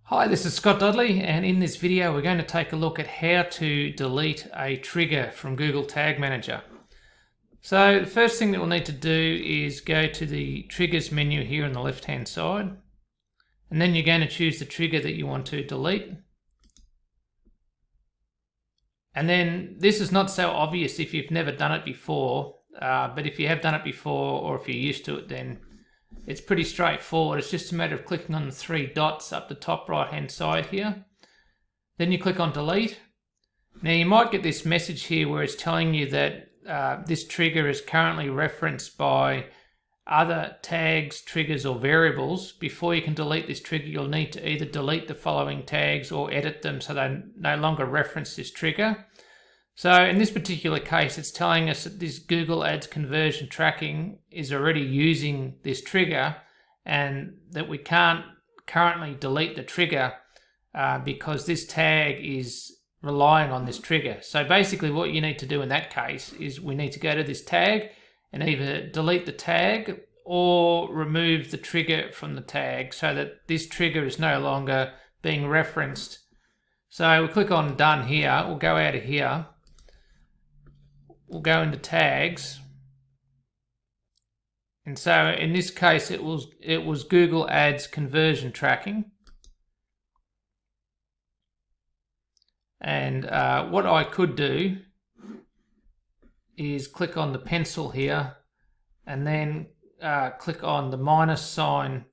Hi, this is Scott Dudley, and in this video we're going to take a look at how to delete a trigger from Google Tag Manager. So the first thing that we'll need to do is go to the triggers menu here on the left hand side, and then you're going to choose the trigger that you want to delete. And then this is not so obvious if you've never done it before, but if you have done it before or if you're used to it, then it's pretty straightforward. It's just a matter of clicking on the three dots up the top right hand side here. Then you click on delete. Now you might get this message here where it's telling you that this trigger is currently referenced by other tags, triggers or variables. Before you can delete this trigger, you'll need to either delete the following tags or edit them so they no longer reference this trigger. So in this particular case, it's telling us that this Google Ads conversion tracking is already using this trigger and that we can't currently delete the trigger because this tag is relying on this trigger. So basically what you need to do in that case is we need to go to this tag and either delete the tag or remove the trigger from the tag so that this trigger is no longer being referenced. So we'll click on done here. We'll go out of here. We'll go into tags, and so in this case it was Google Ads conversion tracking. And what I could do is click on the pencil here and then click on the minus sign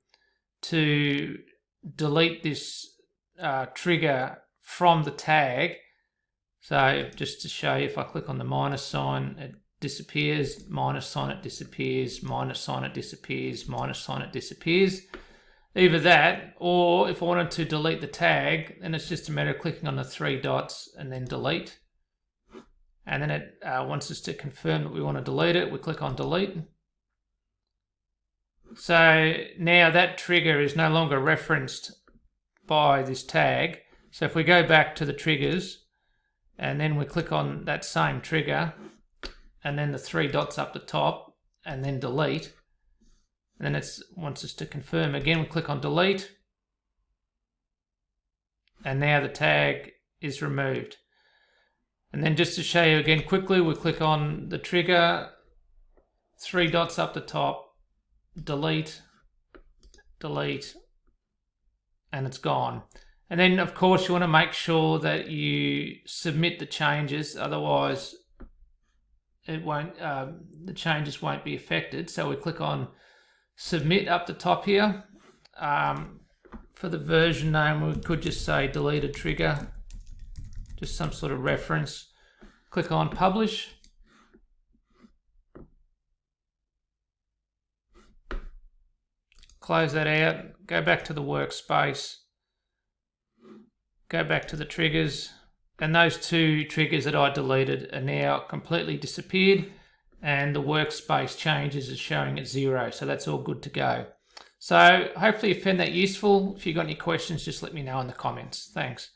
to delete this trigger from the tag. So just to show you, if I click on the minus sign, it disappears, minus sign, it disappears, minus sign, it disappears, minus sign, it disappears. Either that, or if I wanted to delete the tag, then it's just a matter of clicking on the three dots and then delete. And then it wants us to confirm that we want to delete it. We click on delete. So now that trigger is no longer referenced by this tag. So if we go back to the triggers, and then we click on that same trigger and then the three dots up the top and then delete, and then it wants us to confirm again. We click on delete and now the tag is removed. And then just to show you again quickly, we click on the trigger, three dots up the top, delete, delete, and it's gone. And then, of course, you want to make sure that you submit the changes, otherwise it won't. The changes won't be affected. So we click on submit up the top here. For the version name, we could just say deleted trigger, just some sort of reference. Click on publish. Close that out. Go back to the workspace. Go back to the triggers, and those two triggers that I deleted are now completely disappeared, and the workspace changes is showing at 0, so that's all good to go. So hopefully you found that useful. If you've got any questions, just let me know in the comments. Thanks.